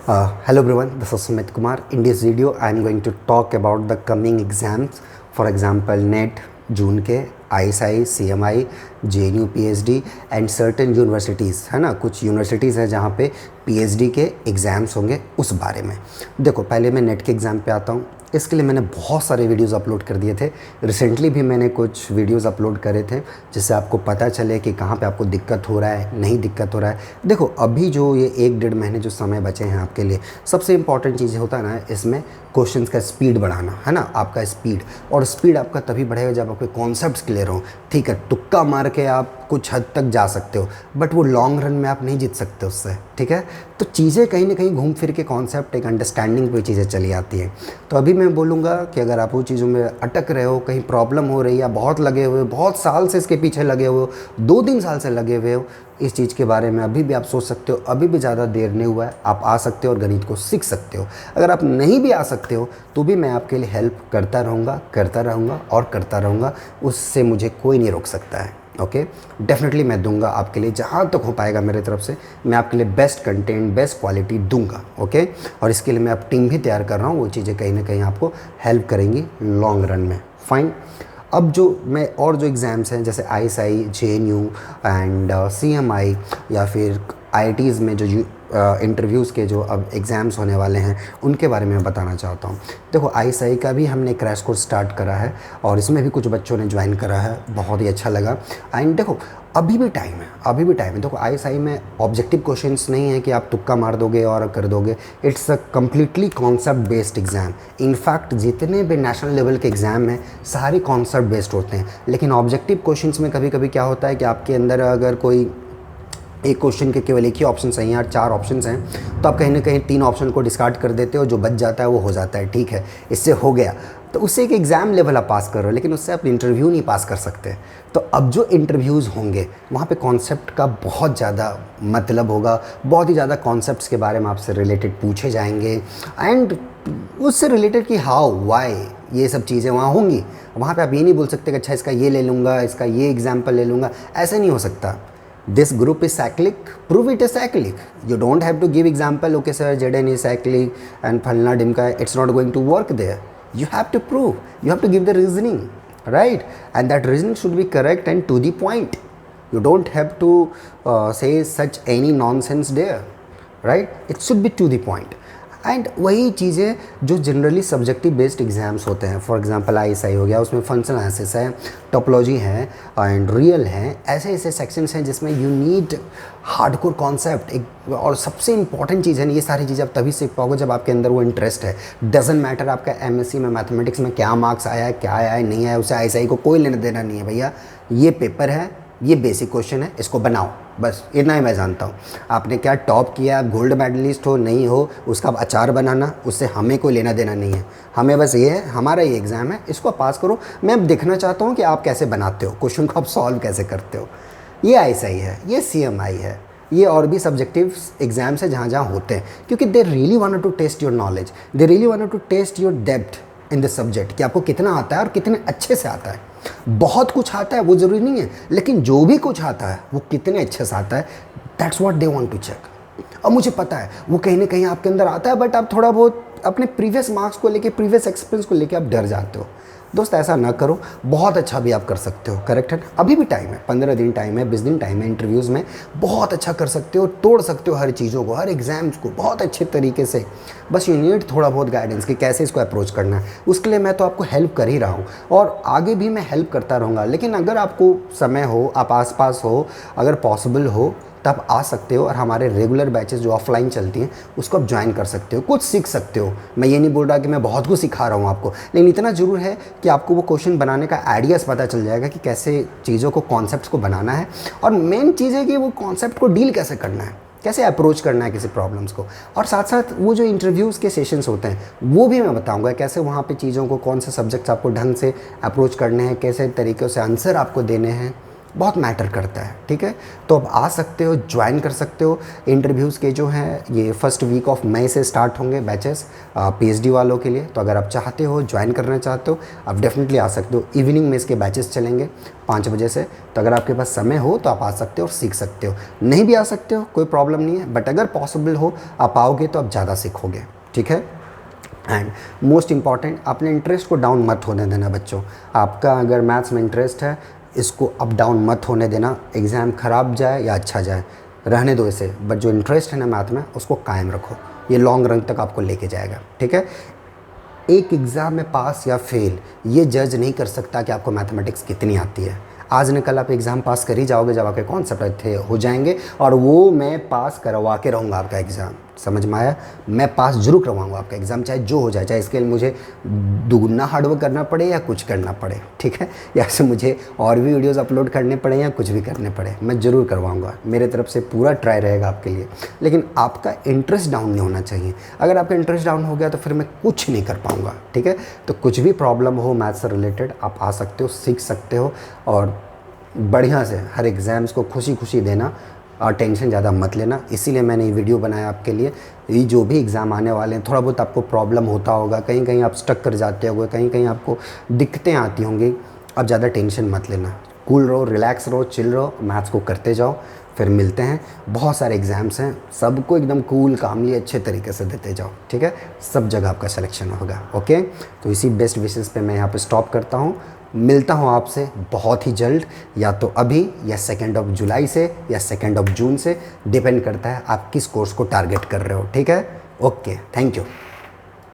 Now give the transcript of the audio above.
Hello everyone, this is Sumit Kumar. In this video, I am going to talk about the coming exams. For example, NET, जून के ISI, CMI, JNU PhD and certain universities है ना, कुछ universities हैं जहाँ पे PhD के exams होंगे, उस बारे में। देखो, पहले मैं नेट के एग्ज़ाम पे आता हूँ। इसके लिए मैंने बहुत सारे वीडियोस अपलोड कर दिए थे। रिसेंटली भी मैंने कुछ वीडियोस अपलोड करे थे जिससे आपको पता चले कि कहाँ पे आपको दिक्कत हो रहा है, नहीं दिक्कत हो रहा है। देखो, अभी जो ये 1-1.5 महीने जो समय बचे हैं आपके लिए, सबसे इम्पॉर्टेंट चीज़ होता है ना इसमें क्वेश्चंस का स्पीड बढ़ाना, है ना, आपका स्पीड। और स्पीड आपका तभी बढ़ेगा जब आपके कॉन्सेप्ट्स क्लियर हो। ठीक है, तुक्का मार के आप कुछ हद तक जा सकते हो, बट वो लॉन्ग रन में आप नहीं जीत सकते उससे। ठीक है, तो चीज़ें कहीं ना कहीं घूम फिर के कॉन्सेप्ट एक अंडरस्टैंडिंग पे चीज़ें चली आती हैं। तो अभी मैं बोलूँगा कि अगर आप वो चीज़ों में अटक रहे हो, कहीं प्रॉब्लम हो रही है, या बहुत लगे हुए, बहुत साल से इसके पीछे लगे हुए हो, 2-3 साल से लगे हुए हो इस चीज़ के बारे में, अभी भी आप सोच सकते हो। अभी भी ज़्यादा देर नहीं हुआ है, आप आ सकते हो और गणित को सीख सकते हो। अगर आप नहीं भी आ सकते हो तो भी मैं आपके लिए हेल्प करता रहूँगा और करता रहूँगा। उससे मुझे कोई नहीं रोक सकता है। ओके, डेफिनेटली मैं दूंगा आपके लिए, जहाँ तक हो पाएगा मेरे तरफ से मैं आपके लिए बेस्ट कंटेंट, बेस्ट क्वालिटी दूंगा। ओके, और इसके लिए मैं अब टीम भी तैयार कर रहा हूँ। वो चीज़ें कहीं ना कहीं आपको हेल्प करेंगी लॉन्ग रन में। फाइन। अब जो मैं और जो एग्ज़ाम्स हैं जैसे ISI, JNU एंड CMI, या फिर IITs में जो इंटरव्यूज़ के जो अब एग्ज़ाम्स होने वाले हैं, उनके बारे में बताना चाहता हूँ। देखो, ISI का भी हमने क्रैश कोर्स स्टार्ट करा है और इसमें भी कुछ बच्चों ने ज्वाइन करा है, बहुत ही अच्छा लगा। एंड देखो, अभी भी टाइम है। देखो, ISI में ऑब्जेक्टिव क्वेश्चंस नहीं है कि आप तुक्का मार दोगे और कर दोगे। It's a completely concept based exam. In fact जितने भी नेशनल लेवल के एग्ज़ाम हैं सारे कॉन्सेप्ट बेस्ड होते हैं। लेकिन ऑब्जेक्टिव क्वेश्चंस में कभी कभी क्या होता है कि आपके अंदर अगर कोई एक क्वेश्चन के केवल एक ही ऑप्शन सही है और 4 ऑप्शंस हैं, तो आप कहीं ना कहीं 3 ऑप्शन को डिस्कार्ड कर देते हो, जो बच जाता है वो हो जाता है। ठीक है, इससे हो गया तो उससे एक एग्ज़ाम लेवल आप पास कर रहे हो, लेकिन उससे आप इंटरव्यू नहीं पास कर सकते। तो अब जो इंटरव्यूज़ होंगे वहाँ पे कॉन्सेप्ट का बहुत ज़्यादा मतलब होगा, बहुत ही ज़्यादा कॉन्सेप्ट्स के बारे में आपसे रिलेटेड पूछे जाएंगे एंड उससे रिलेटेड कि हाउ, वाई, ये सब चीज़ें वहाँ होंगी। वहाँ पे आप ये नहीं बोल सकते कि अच्छा इसका ये ले लूँगा, इसका ये एग्जाम्पल ले लूँगा, ऐसे नहीं हो सकता। This group is cyclic, prove it is cyclic. You don't have to give example, okay sir, Zn is cyclic and Phalna Dimka, it's not going to work there. You have to prove, you have to give the reasoning, right? And that reasoning should be correct and to the point. You don't have to say such any nonsense there, right? It should be to the point. And वही चीज़ें जो generally subjective based exams होते हैं, for example ISI हो गया, उसमें functional analysis है, topology है एंड रियल है। ऐसे ऐसे सेक्शंस हैं जिसमें यू नीड हार्डकोर कॉन्सेप्ट। एक और सबसे इंपॉर्टेंट चीज़ है, ये सारी चीज़ें आप तभी सीख पाओगे जब आपके अंदर वो इंटरेस्ट है। डजेंट मैटर आपका MSc में मैथमेटिक्स में क्या मार्क्स आया है, क्या आया है, नहीं आया, उसे ISI को कोई लेना देना नहीं है। भैया, ये पेपर है, ये बेसिक क्वेश्चन है, इसको बनाओ, बस इतना ही मैं जानता हूँ। आपने क्या टॉप किया, आप गोल्ड मेडलिस्ट हो नहीं हो, उसका अचार बनाना, उससे हमें कोई लेना देना नहीं है। हमें बस ये है, हमारा ये एग्ज़ाम है, इसको पास करो। मैं अब देखना चाहता हूँ कि आप कैसे बनाते हो क्वेश्चन को, आप सॉल्व कैसे करते हो। ये ISI है, ये CMI है, ये और भी सब्जेक्टिव एग्जाम्स है जहाँ जहाँ होते हैं, क्योंकि they really wanted to test your knowledge, they really wanted to test your depth in the subject, कि आपको कितना आता है और कितने अच्छे से आता है। बहुत कुछ आता है वो ज़रूरी नहीं है, लेकिन जो भी कुछ आता है वो कितने अच्छे से आता है, that's what they want to check. और मुझे पता है वो कहीं ना कहीं आपके अंदर आता है, बट आप थोड़ा बहुत अपने प्रीवियस मार्क्स को लेके, प्रीवियस एक्सपीरियंस को लेके आप डर जाते हो। दोस्त, ऐसा ना करो, बहुत अच्छा भी आप कर सकते हो। करेक्ट है, अभी भी टाइम है, 15 दिन टाइम है, 20 दिन टाइम है। इंटरव्यूज़ में बहुत अच्छा कर सकते हो, तोड़ सकते हो हर चीज़ों को, हर एग्ज़ाम्स को बहुत अच्छे तरीके से। बस यू नीड थोड़ा बहुत गाइडेंस कि कैसे इसको अप्रोच करना है। उसके लिए मैं तो आपको हेल्प कर ही रहा हूँ और आगे भी मैं हेल्प करता रहूँगा। लेकिन अगर आपको समय हो, आप आसपास हो, अगर पॉसिबल हो, तब आ सकते हो और हमारे रेगुलर बैचेस जो ऑफलाइन चलती हैं उसको आप ज्वाइन कर सकते हो, कुछ सीख सकते हो। मैं ये नहीं बोल रहा कि मैं बहुत कुछ सिखा रहा हूँ आपको, लेकिन इतना ज़रूर है कि आपको वो क्वेश्चन बनाने का आइडियाज़ पता चल जाएगा कि कैसे चीज़ों को, कॉन्सेप्ट्स को बनाना है। और मेन चीज़ है कि वो कॉन्सेप्ट को डील कैसे करना है, कैसे अप्रोच करना है किसी प्रॉब्लम्स को। और साथ साथ वो जो इंटरव्यूज़ के सेशंस होते हैं वो भी मैं बताऊंगा, कैसे वहाँ पे चीज़ों को, कौन से सब्जेक्ट्स आपको ढंग से अप्रोच करने हैं, कैसे तरीक़ों से आंसर आपको देने हैं। बहुत मैटर करता है, ठीक है। तो अब आ सकते हो, ज्वाइन कर सकते हो। इंटरव्यूज़ के जो हैं ये फर्स्ट वीक ऑफ मई से स्टार्ट होंगे बैचेस पीएचडी वालों के लिए। तो अगर आप चाहते हो, ज्वाइन करना चाहते हो, आप डेफिनेटली आ सकते हो। इवनिंग में इसके बैचेस चलेंगे 5 बजे से। तो अगर आपके पास समय हो तो आप आ सकते हो और सीख सकते हो। नहीं भी आ सकते हो, कोई प्रॉब्लम नहीं है, बट अगर पॉसिबल हो आप आओगे तो आप ज़्यादा सीखोगे, ठीक है। एंड मोस्ट इंपॉर्टेंट, अपने इंटरेस्ट को डाउन मत होने देना बच्चों। आपका अगर मैथ्स में इंटरेस्ट है, इसको अप डाउन मत होने देना। एग्ज़ाम ख़राब जाए या अच्छा जाए, रहने दो इसे, बट जो इंटरेस्ट है ना मैथ में, उसको कायम रखो। ये लॉन्ग रन तक आपको लेके जाएगा, ठीक है। एक एग्ज़ाम में पास या फेल ये जज नहीं कर सकता कि आपको मैथमेटिक्स कितनी आती है। आज न कल आप एग्ज़ाम पास कर ही जाओगे जब आपके कॉन्सेप्ट थे हो जाएंगे, और वो मैं पास करवा के रहूँगा आपका एग्ज़ाम। समझ में आया? मैं पास जरूर करवाऊँगा आपका एग्ज़ाम, चाहे जो हो जाए, चाहे इसके लिए मुझे दुगना हार्डवर्क करना पड़े या कुछ करना पड़े, ठीक है। या से मुझे और भी वीडियोज़ अपलोड करने पड़े या कुछ भी करने पड़े, मैं ज़रूर करवाऊँगा। मेरे तरफ से पूरा ट्राई रहेगा आपके लिए। लेकिन आपका इंटरेस्ट डाउन नहीं होना चाहिए। अगर आपका इंटरेस्ट डाउन हो गया तो फिर मैं कुछ नहीं कर पाऊँगा, ठीक है। तो कुछ भी प्रॉब्लम हो मैथ्स से रिलेटेड, आप आ सकते हो, सीख सकते हो, और बढ़िया से हर एग्ज़ाम्स को खुशी खुशी देना और टेंशन ज़्यादा मत लेना। इसीलिए मैंने ये वीडियो बनाया आपके लिए। ये जो भी एग्ज़ाम आने वाले हैं, थोड़ा बहुत आपको प्रॉब्लम होता होगा, कहीं कहीं आप स्टक कर जाते होंगे, कहीं कहीं आपको दिक्कतें आती होंगी, अब ज़्यादा टेंशन मत लेना। कूल रहो, रिलैक्स रहो, चिल रहो, मैथ्स को करते जाओ। फिर मिलते हैं। बहुत सारे एग्ज़ाम्स हैं, सबको एकदम कूल कामली अच्छे तरीके से देते जाओ, ठीक है। सब जगह आपका सिलेक्शन होगा, ओके। तो इसी बेस्ट विशेज़ पे मैं यहाँ पे स्टॉप करता हूँ। मिलता हूँ आपसे बहुत ही जल्द, या तो अभी या 2 जुलाई से या 2 जून से, डिपेंड करता है आप किस कोर्स को टारगेट कर रहे हो, ठीक है। Okay, thank you.